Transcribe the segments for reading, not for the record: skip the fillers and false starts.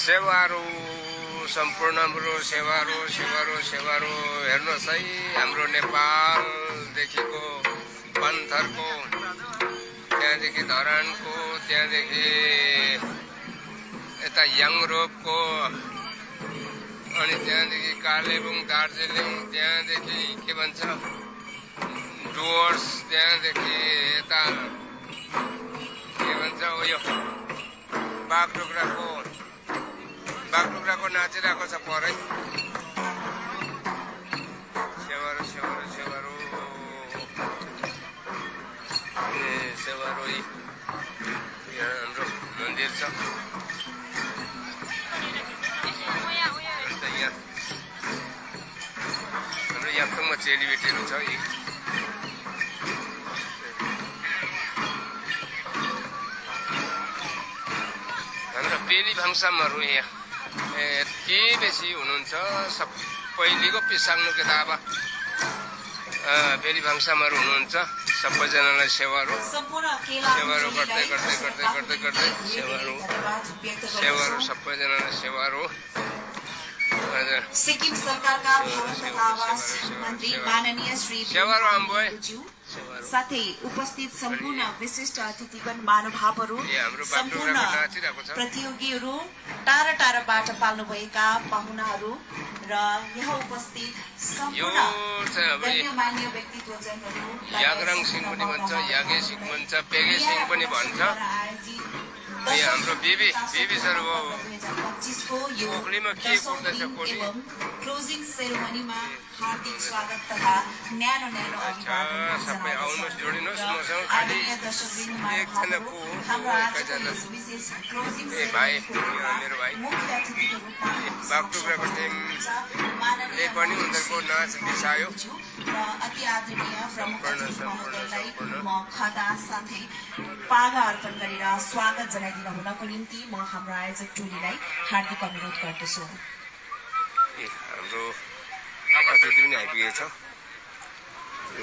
सेवारो सम्पूर्ण हाम्रो सेवारो हेर्नुहोस् है, हाम्रो नेपालदेखिको पन्थरको, त्यहाँदेखि धरानको, त्यहाँदेखि यता याङरोपको, अनि त्यहाँदेखि कालेबुङ, दार्जिलिङ, त्यहाँदेखि के भन्छ डुवर्स, त्यहाँदेखि यता के भन्छ उयो बागडोग्राको नाचिरहेको छ परै। सेवारो सेवारो यहाँ हाम्रो मन्दिर छ। यहाँ हाम्रो याङथङमा चेलीबेटीहरू छ। हाम्रो बेली भाङसामहरू यहाँ यति बेसी हुनुहुन्छ। सबैलेको पिसाङ्नु किताब बेली भाङसामहरू हुनुहुन्छ। सबैजनालाई सेवारो गर्दै सेवारो सबैजनालाई सेवारो। सिक्किम सरकारका भवन तथा आवास मन्त्री माननीय श्री सेवारो आम्बोय साथै उपस्थित सम्पूर्ण विशिष्ट अतिथिगण महानुभावहरू, सम्पूर्ण प्रतियोगीहरू, टाढा टाढाबाट पाल्नुभएका पाहुनाहरू र यहाँ उपस्थित सम्पूर्ण गण्यमान्य व्यक्तित्वजनहरू, यागराङ सिंह पनि भन्छ, यागे सिंह भन्छ, पेगे सिंह पनि भन्छ। यहाँ हाम्रो बिबी सर हो। ओखलीमा के बोल्दैछ कोनी? क्लोजिङ सेरेमनीमा हार्दिक स्वागत तथा न्यानो अभिवादन। सबै आउनुहोस्, जोडिनुहोस् मसँग। खालि एकजना को हाम्रो आजको विशेष क्लोजिङ भाइ, मेरो भाइ बागडोग्राको टिमले पनि उनीहरूको नाच बिसायो। र अति आदरणीय प्रमुख अतिथि महोदयलाई म खदा साथै पागा अर्पण गरेर स्वागत जनाइदिन हुनको निम्ति म हाम्रो आयोजक टोलीलाई हार्दिक अनुरोध गर्दछु। हाम्रो अतिथि पनि आइपुगेछ।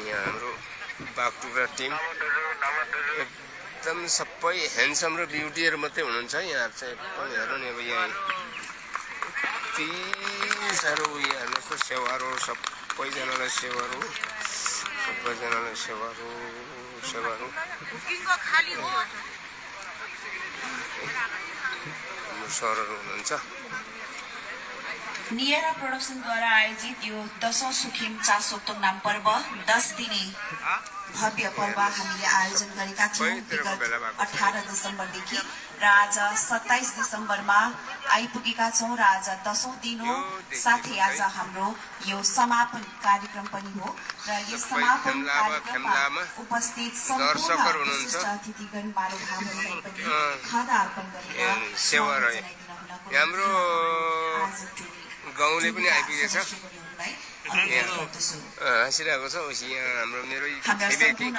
यहाँ हाम्रो बागडोग्रा टिम एकदम सबै ह्यान्डसम र ब्युटीहरू मात्रै हुनुहुन्छ। यहाँ चाहिँ पनि हेर्नु नि, अब यहाँ यति साह्रो उयो हेर्नुहोस्, सेवारो सबैजनालाई सेवारो हाम्रो सरहरू हुनुहुन्छ। नियरा प्रोडक्सनद्वारा आयोजित यो 10औं सुखिम चासोक्तोङ नाम पर्व 10 दिने भव्य पर्व हामीले आयोजन गरेका थियौँ विगत 18 दिसम्बरदेखि र आज 27 दिसम्बरमा आइपुगेका छौँ र आज 10औं दिन हो। साथै आज हाम्रो यो समापन कार्यक्रम पनि हो र यस समापन कार्यक्रममा उपस्थित सम्पूर्ण विशिष्ट अतिथिगण महानुभावहरूलाई पनि खदा अर्पण गरेर सेवा हाम्रो गाउँले पनि आइपुगेछ। हाँसिरहेको छ। यहाँ हाम्रो मेरै घरदेखि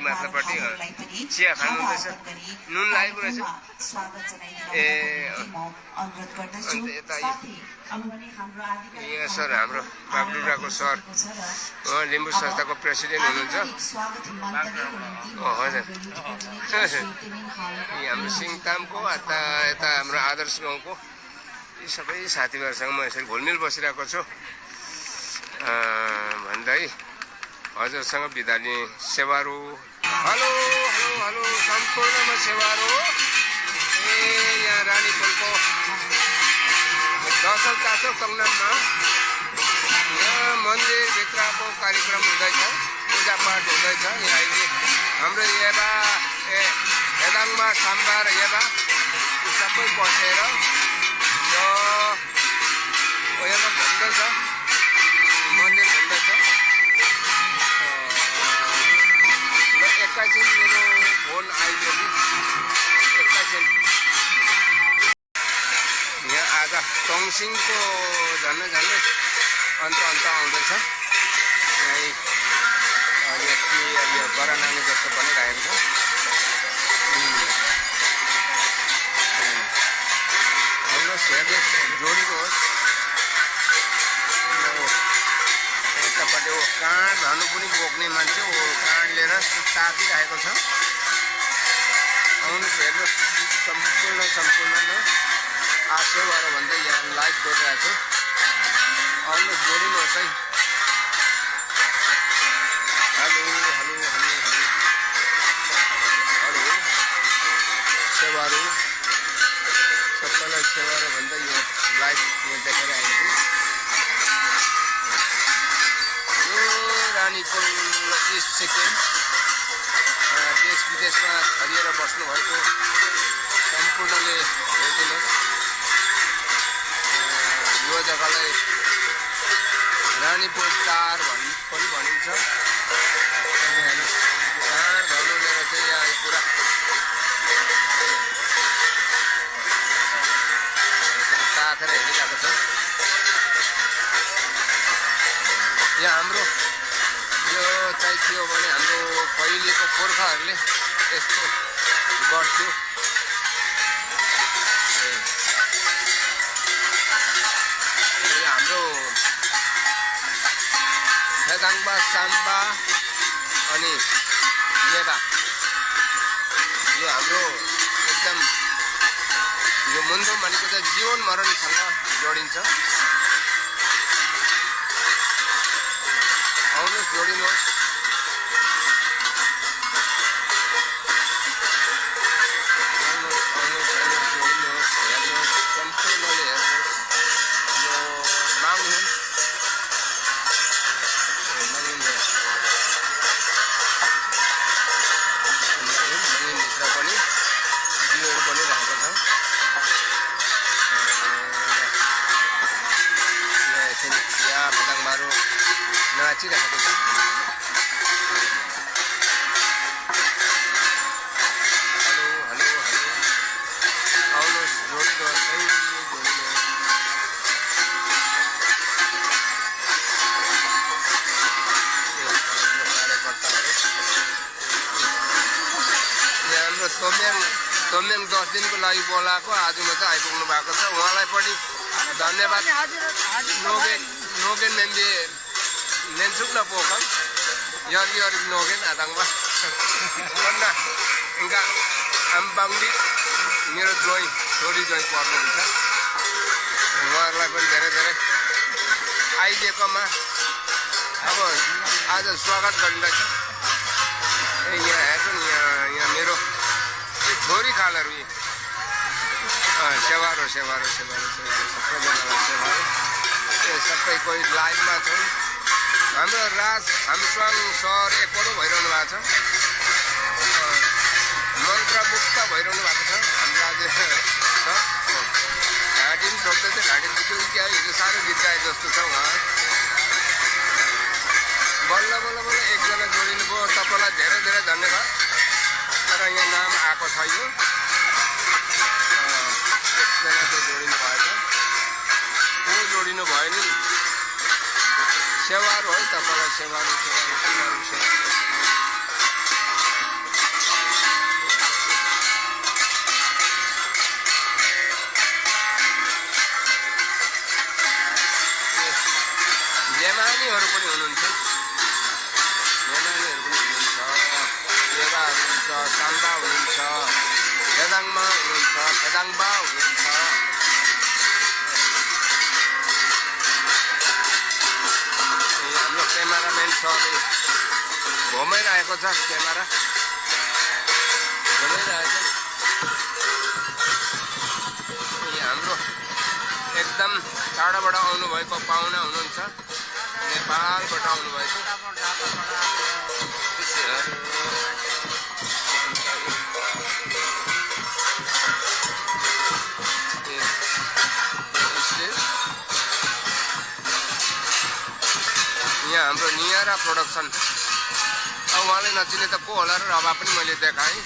माथिल्लोपट्टि चिया खानुहुँदैछ, नुन लागेको रहेछ। यहाँ सर हाम्रो बागडोग्राको सर लिम्बू संस्थाको प्रेसिडेन्ट हुनुहुन्छ। हजुर, हाम्रो सिङतामको यता हाम्रो आदर्श गाउँको यी सबै साथीभाइहरूसँग म यसरी घुलमिल बसिरहेको छु भन्दै हजुरसँग बिदा लिने। सेवारो हेलो सम्पूर्णमा सेवारो। यहाँ रानी पुलको 10औं चासोक्तोङ नाममा यहाँ मन्दिरभित्रको कार्यक्रम हुँदैछ, पूजापाठ हुँदैछ। यहाँ अहिले हाम्रो हेदाङमा साम्बा र येबा सबै बसेर यहाँ घुम्दैछ, मन्दिर घुम्दैछ। ल एकैछिन मेरो फोन आइदियो कि एकैछिन। यहाँ आज टङसिङको झन्डै अन्त आउँदैछ। यहाँ यो बरानानी जस्तो बनिरहेको छ। जोडिनुहोस्। यतापट्टि काँड धनु पनि बोक्ने मान्छे काँड लिएर तातिरहेको छ। आउनुहोस् हेर्नुहोस् सम्पूर्णमा सेवारो भन्दै यहाँ लाइभ गरिरहेको छु आउनुहोस् जोडिनुहोस् है hello hello hello hello hello सेवारो सबैलाई सेवारो भन्दै यो लाइभ यहाँ देखेर आएको यो रानीपुल इस्ट सिक्किम देश विदेशमा छरिएर बस्नुभएको सम्पूर्णले हेरिदिनुहोस् यो जग्गालाई रानीपुल टार पनि भनिन्छ टार भन्नु लिएर चाहिँ यहाँ पुरा ताकेर हेरिरहेको छ यहाँ हाम्रो यो चाहिँ थियो भने हाम्रो पहिलेको पुर्खाहरूले यस्तो गर्थ्यो हाम्रो फेदाङ्बा साम्बा अनि लेबा यो हाम्रो एकदम यो मुन्धो भनेको चाहिँ जीवन मरणसँग जोडिन्छ आउनुहोस् जोडिनुहोस् जोडिनुहोस् हेर्नुहोस् सम्पूर्णले हेर्नुहोस् यो माग्नुहुन् भित्र पनि जियोहरू बनिरहेको छ यहाँ पतङ्गहरू नाचिरहेको छ हेलो हेलो हेलो आउनुहोस् जोडिनुहोस् है जोडिनुहोस् कार्यकर्ताहरू यहाँ हाम्रो तोम्याङ 10 दिनको लागि बोलाएको आज मात्रै आइपुग्नु भएको छ उहाँलाई पनि धन्यवाद नोगेन नेन्दी नेन्सुक्न पोखम यरी नोगेन आदङ्गमा भन्दा ఇంకా अम्बाङ्गी मेरो जोइ छोरी जोइ पर्नुहुन्छ उहाँहरूलाई पनि धेरै धेरै आइदिएकोमा अब आज स्वागत गरिँदैछ यहाँ हेर्नु नि यहाँ मेरो छोरी खालहरू सेवारो सेवारो सेवारो सेवारो सबैजनालाई सेवारो यो सबै कोही लाइभमा छन् हाम्रो राज हामस्वाङ सर एकरो भइरहनु भएको छ मन्त्रमुक्त भइरहनु भएको छ हाम्रो आज छ घाँटी पनि छोड्दैछ घाँटी दुख्यो क्या हिजो साह्रो गीत गाए जस्तो छ उहाँ बल्ल बल्ल बल्ल एकजना जोडिनु भयो तपाईँलाई धेरै धेरै धन्यवाद तर यहाँ नाम आएको छैन एकजना चाहिँ जोडिनु भएछ को जोडिनु भयो नि सेवारो है तपाईँलाई सेवारो सेवारो सेवारो सेवारो जेमानीहरू पनि हुनुहुन्छ जेमानीहरू पनि हुनुहुन्छ लेबाहरू हुनुहुन्छ साम्बा हुनुहुन्छ फेदाङमा हुनुहुन्छ फेदाङबा हुनुहुन्छ हाम्रो क्यामेराम्यान सरले घुमाइरहेको छ क्यामेरा घुमाइरहेको हाम्रो एकदम टाढाबाट आउनुभएको पाहुना हुनुहुन्छ नेपालबाट आउनुभएको यहाँ हाम्रो नियारा प्रोडक्सन अब उहाँले नचिने त को होला र अब पनि मैले देखाएँ